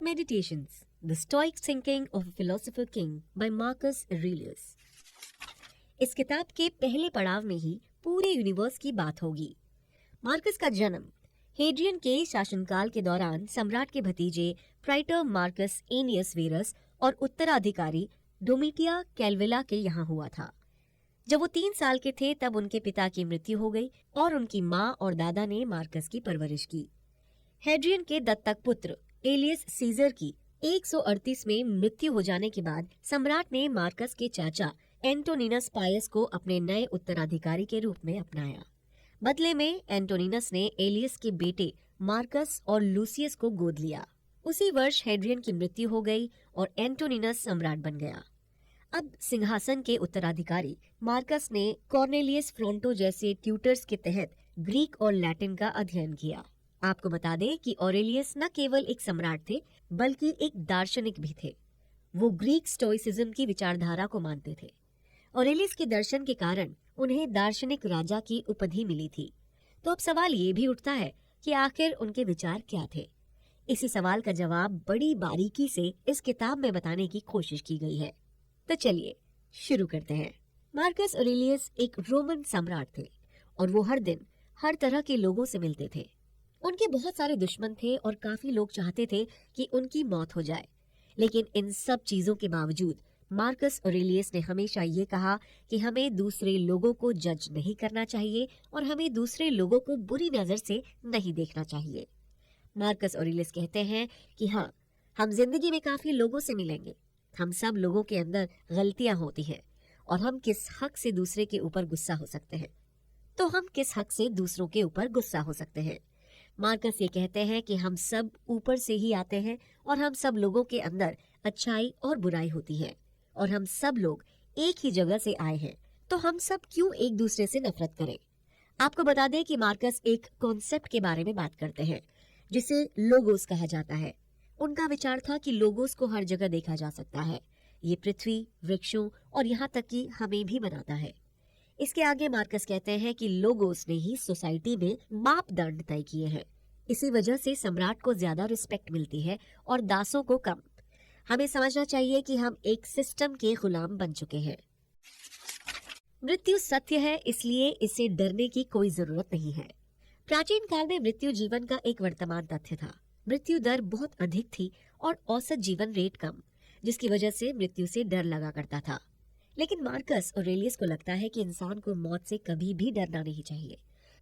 Meditations, The Stoic Thinking of a Philosopher King by Marcus Aurelius। इस किताब के पहले पड़ाव में ही पूरे यूनिवर्स की बात होगी। मार्कस का जन्म हेड्रियन के शासनकाल के दौरान सम्राट के भतीजे प्राइटर मार्कस एनियस वेरस और उत्तराधिकारी डोमिटिया कैलवेला के यहाँ हुआ था। जब वो 3 साल के थे तब उनके पिता की मृत्यु हो गई और उनकी माँ और दादा ने मार्कस की परवरिश की। हेड्रियन के दत्तक पुत्र एलियस सीजर की 138 में मृत्यु हो जाने के बाद सम्राट ने मार्कस के चाचा एंटोनिनस पायस को अपने नए उत्तराधिकारी के रूप में अपनाया। बदले में एंटोनिनस ने एलियस के बेटे मार्कस और लूसियस को गोद लिया। उसी वर्ष हेड्रियन की मृत्यु हो गई और एंटोनिनस सम्राट बन गया। अब सिंहासन के उत्तराधिकारी मार्कस ने कॉर्नेलियस फ्रोंटो जैसे ट्यूटर्स के तहत ग्रीक और लैटिन का अध्ययन किया। आपको बता दें कि ऑरेलियस न केवल एक सम्राट थे बल्कि एक दार्शनिक भी थे। वो ग्रीक स्टोइसिज्म की विचारधारा को मानते थे। ऑरेलियस के दर्शन के कारण उन्हें दार्शनिक राजा की उपाधि मिली थी। तो अब सवाल ये भी उठता है कि आखिर उनके विचार क्या थे। इसी सवाल का जवाब बड़ी बारीकी से इस किताब में बताने की कोशिश की गई है। तो चलिए शुरू करते हैं। मार्कस ऑरेलियस एक रोमन सम्राट थे और वो हर दिन हर तरह के लोगों से मिलते थे। उनके बहुत सारे दुश्मन थे और काफी लोग चाहते थे कि उनकी मौत हो जाए। लेकिन इन सब चीजों के बावजूद मार्कस ऑरेलियस ने हमेशा ये कहा कि हमें दूसरे लोगों को जज नहीं करना चाहिए और हमें दूसरे लोगों को बुरी नजर से नहीं देखना चाहिए। मार्कस ऑरेलियस कहते हैं कि हाँ, हम जिंदगी में काफी लोगों से मिलेंगे। हम सब लोगों के अंदर गलतियां होती हैं और हम किस हक से दूसरे के ऊपर गुस्सा हो सकते हैं, तो हम किस हक से दूसरों के ऊपर गुस्सा हो सकते हैं। मार्कस ये कहते हैं कि हम सब ऊपर से ही आते हैं और हम सब लोगों के अंदर अच्छाई और बुराई होती है और हम सब लोग एक ही जगह से आए हैं, तो हम सब क्यों एक दूसरे से नफरत करें। आपको बता दें कि मार्कस एक कॉन्सेप्ट के बारे में बात करते हैं जिसे लोगोस कहा जाता है। उनका विचार था कि लोगोस को हर जगह देखा जा सकता है। ये पृथ्वी, वृक्षों और यहाँ तक कि हमें भी बनाता है। इसके आगे मार्कस कहते हैं कि लोगोस ने ही सोसाइटी में मापदंड तय किए हैं। इसी वजह से सम्राट को ज्यादा रिस्पेक्ट मिलती है और दासों को कम। हमें समझना चाहिए कि हम एक सिस्टम के गुलाम बन चुके हैं। मृत्यु सत्य है, इसलिए इसे डरने की कोई जरूरत नहीं है। प्राचीन काल में मृत्यु जीवन का एक वर्तमान तथ्य था। मृत्यु दर बहुत अधिक थी और औसत जीवन रेट कम, जिसकी वजह से मृत्यु से डर लगा करता था। लेकिन मार्कस ऑरेलियस को लगता है कि इंसान को मौत से कभी भी डरना नहीं चाहिए।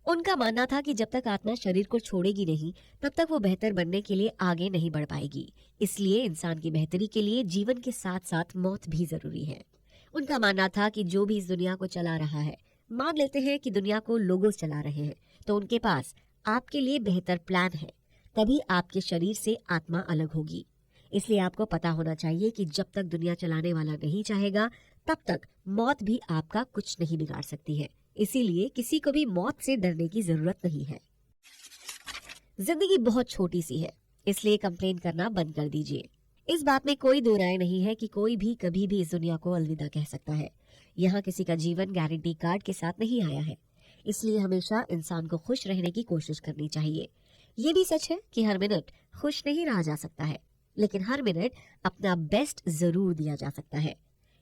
उनका मानना था कि जब तक आत्मा शरीर को छोड़ेगी नहीं, तब तक वो बेहतर बनने के लिए आगे नहीं बढ़ पाएगी। इसलिए इंसान की बेहतरी के लिए जीवन के साथ साथ मौत भी जरूरी है। उनका मानना था कि जो भी इस दुनिया को चला रहा है, मान लेते हैं कि दुनिया को लोगोस चला रहे हैं, तो उनके पास आपके लिए बेहतर प्लान है। तभी आपके शरीर से आत्मा अलग होगी। इसलिए आपको पता होना चाहिए कि जब तक दुनिया चलाने वाला नहीं चाहेगा, तब तक मौत भी आपका कुछ नहीं बिगाड़ सकती है। इसीलिए किसी को भी मौत से डरने की जरूरत नहीं है। जिंदगी बहुत छोटी सी है, इसलिए कंप्लेन करना बंद कर दीजिए। इस बात में कोई दो राय नहीं है कि कोई भी कभी भी इस दुनिया को अलविदा कह सकता है। यहाँ किसी का जीवन गारंटी कार्ड के साथ नहीं आया है। इसलिए हमेशा इंसान को खुश रहने की कोशिश करनी चाहिए। ये भी सच है कि हर मिनट खुश नहीं रहा जा सकता है, लेकिन हर मिनट अपना बेस्ट जरूर दिया जा सकता है।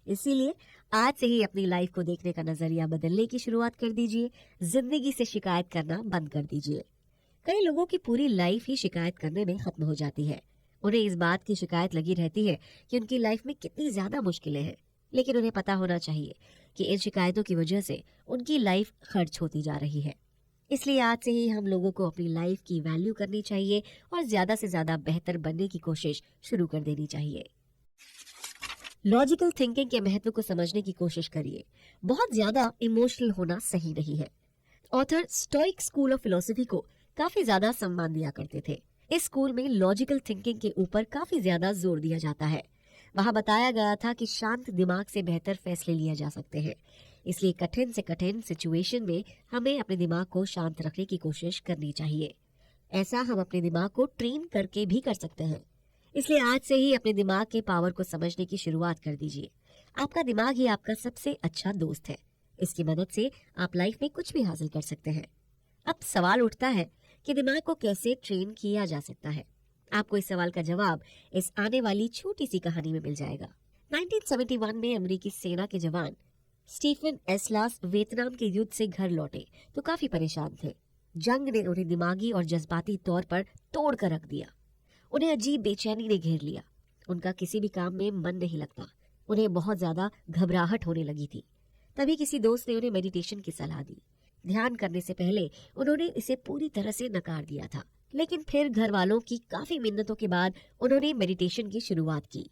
इसीलिए आज से ही अपनी लाइफ को देखने का नजरिया बदलने की शुरुआत कर दीजिए। जिंदगी से शिकायत करना बंद कर दीजिए। कई लोगों की पूरी लाइफ ही शिकायत करने में खत्म हो जाती है। उन्हें इस बात की शिकायत लगी रहती है कि उनकी लाइफ में कितनी ज्यादा मुश्किलें हैं, लेकिन उन्हें पता होना चाहिए कि इन शिकायतों की वजह से उनकी लाइफ खर्च होती जा रही है। इसलिए आज से ही हम लोगों को अपनी लाइफ की वैल्यू करनी चाहिए और ज्यादा से ज्यादा बेहतर बनने की कोशिश शुरू कर देनी चाहिए। लॉजिकल थिंकिंग के महत्व को समझने की कोशिश करिए। बहुत ज्यादा इमोशनल होना सही नहीं है। Author stoic school of philosophy को काफी ज्यादा सम्मान दिया करते थे। इस स्कूल में लॉजिकल थिंकिंग के ऊपर काफी ज्यादा जोर दिया जाता है। वहाँ बताया गया था कि शांत दिमाग से बेहतर फैसले लिए जा सकते हैं। इसलिए कठिन से कठिन सिचुएशन में हमें अपने दिमाग को शांत रखने की कोशिश करनी चाहिए। ऐसा हम अपने दिमाग को ट्रेन करके भी कर सकते हैं। इसलिए आज से ही अपने दिमाग के पावर को समझने की शुरुआत कर दीजिए। आपका दिमाग ही आपका सबसे अच्छा दोस्त है। इसकी मदद से आप लाइफ में कुछ भी हासिल कर सकते हैं। अब सवाल उठता है कि दिमाग को कैसे ट्रेन किया जा सकता है। आपको इस सवाल का जवाब इस आने वाली छोटी सी कहानी में मिल जाएगा। 1971 में अमेरिकी सेना के जवान स्टीफन एसलास वियतनाम के युद्ध से घर लौटे तो काफी परेशान थे। जंग ने उन्हें दिमागी और जज्बाती तौर पर तोड़ कर रख दिया। उन्हें अजीब बेचैनी ने घेर लिया। उनका किसी भी काम में मन नहीं लगता। उन्हें बहुत ज्यादा घबराहट होने लगी थी। तभी किसी दोस्त ने उन्हें मेडिटेशन की सलाह दी। ध्यान करने से पहले उन्होंने इसे पूरी तरह से नकार दिया था, लेकिन फिर घर वालों की काफी मिन्नतों के बाद उन्होंने मेडिटेशन की शुरुआत की।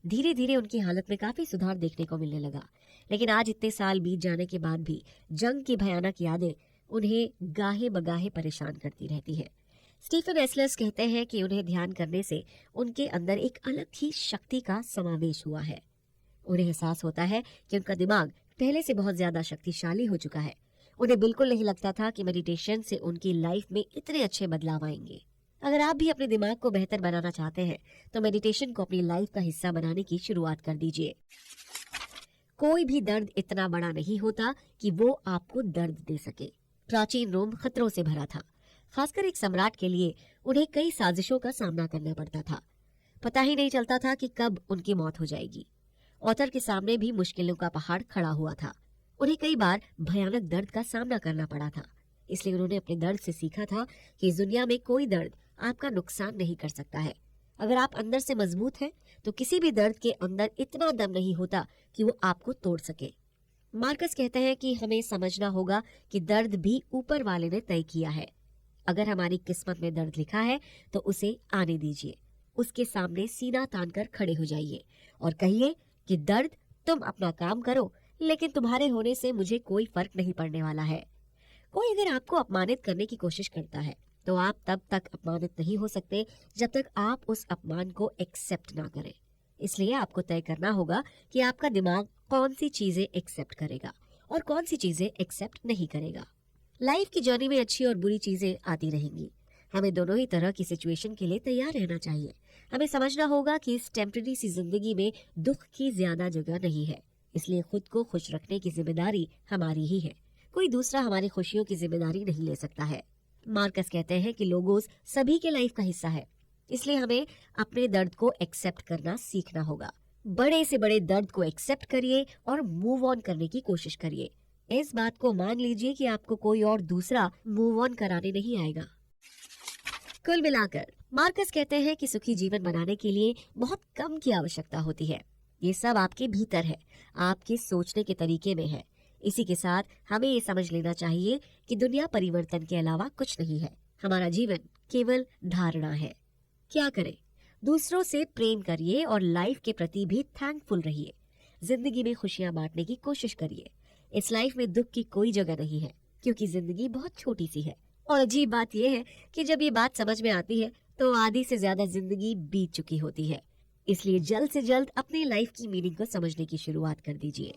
धीरे धीरे उनकी हालत में काफी सुधार देखने को मिलने लगा। लेकिन आज इतने साल बीत जाने के बाद भी जंग की भयानक यादें उन्हें गाहे बगाहे परेशान करती रहती है। स्टीफन एसलस कहते हैं कि उन्हें ध्यान करने से उनके अंदर एक अलग ही शक्ति का समावेश हुआ है। उन्हें एहसास होता है कि उनका दिमाग पहले से बहुत ज्यादा शक्तिशाली हो चुका है। उन्हें बिल्कुल नहीं लगता था कि मेडिटेशन से उनकी लाइफ में इतने अच्छे बदलाव आएंगे। अगर आप भी अपने दिमाग को बेहतर बनाना चाहते हैं तो मेडिटेशन को अपनी लाइफ का हिस्सा बनाने की शुरुआत कर दीजिए। कोई भी दर्द इतना बड़ा नहीं होता कि वो आपको दर्द दे सके। प्राचीन रोम खतरों से भरा था। खासकर एक सम्राट के लिए उन्हें कई साजिशों का सामना करना पड़ता था। पता ही नहीं चलता था कि कब उनकी मौत हो जाएगी। ऑथर के सामने भी मुश्किलों का पहाड़ खड़ा हुआ था। उन्हें कई बार भयानक दर्द का सामना करना पड़ा था। इसलिए उन्होंने अपने दर्द से सीखा था कि इस दुनिया में कोई दर्द आपका नुकसान नहीं कर सकता है। अगर आप अंदर से मजबूत हैं तो किसी भी दर्द के अंदर इतना दम नहीं होता कि वो आपको तोड़ सके। मार्कस कहते हैं कि हमें समझना होगा कि दर्द भी ऊपर वाले ने तय किया है। अगर हमारी किस्मत में दर्द लिखा है तो उसे आने दीजिए। उसके सामने सीना तानकर खड़े हो जाइए और कहिए कि दर्द, तुम अपना काम करो, लेकिन तुम्हारे होने से मुझे कोई फर्क नहीं पड़ने वाला है। कोई अगर आपको अपमानित करने की कोशिश करता है तो आप तब तक अपमानित नहीं हो सकते जब तक आप उस अपमान को एक्सेप्ट ना करें। इसलिए आपको तय करना होगा कि आपका दिमाग कौन सी चीजें एक्सेप्ट करेगा और कौन सी चीजें एक्सेप्ट नहीं करेगा। लाइफ की जर्नी में अच्छी और बुरी चीजें आती रहेंगी। हमें दोनों ही तरह की सिचुएशन के लिए तैयार रहना चाहिए। हमें समझना होगा कि इस टेम्पररी सी जिंदगी में दुख की ज्यादा जगह नहीं है। इसलिए खुद को खुश रखने की जिम्मेदारी हमारी ही है। कोई दूसरा हमारी खुशियों की जिम्मेदारी नहीं ले सकता है। मार्कस कहते हैं कि लोगोस सभी के लाइफ का हिस्सा है। इसलिए हमें अपने दर्द को एक्सेप्ट करना सीखना होगा। बड़े से बड़े दर्द को एक्सेप्ट करिए और मूव ऑन करने की कोशिश करिए। इस बात को मान लीजिए कि आपको कोई और दूसरा मूव ऑन कराने नहीं आएगा। कुल मिलाकर मार्कस कहते हैं कि सुखी जीवन बनाने के लिए बहुत कम की आवश्यकता होती है। ये सब आपके भीतर है, आपके सोचने के तरीके में है। इसी के साथ हमें ये समझ लेना चाहिए कि दुनिया परिवर्तन के अलावा कुछ नहीं है। हमारा जीवन केवल धारणा है। क्या करें? दूसरों से प्रेम करिए और लाइफ के प्रति भी थैंकफुल रहिए। जिंदगी में खुशियां बांटने की कोशिश करिए। इस लाइफ में दुख की कोई जगह नहीं है, क्योंकि जिंदगी बहुत छोटी सी है। और अजीब बात यह है कि जब ये बात समझ में आती है तो आधी से ज्यादा जिंदगी बीत चुकी होती है। इसलिए जल्द से जल्द अपनी लाइफ की मीनिंग को समझने की शुरुआत कर दीजिए।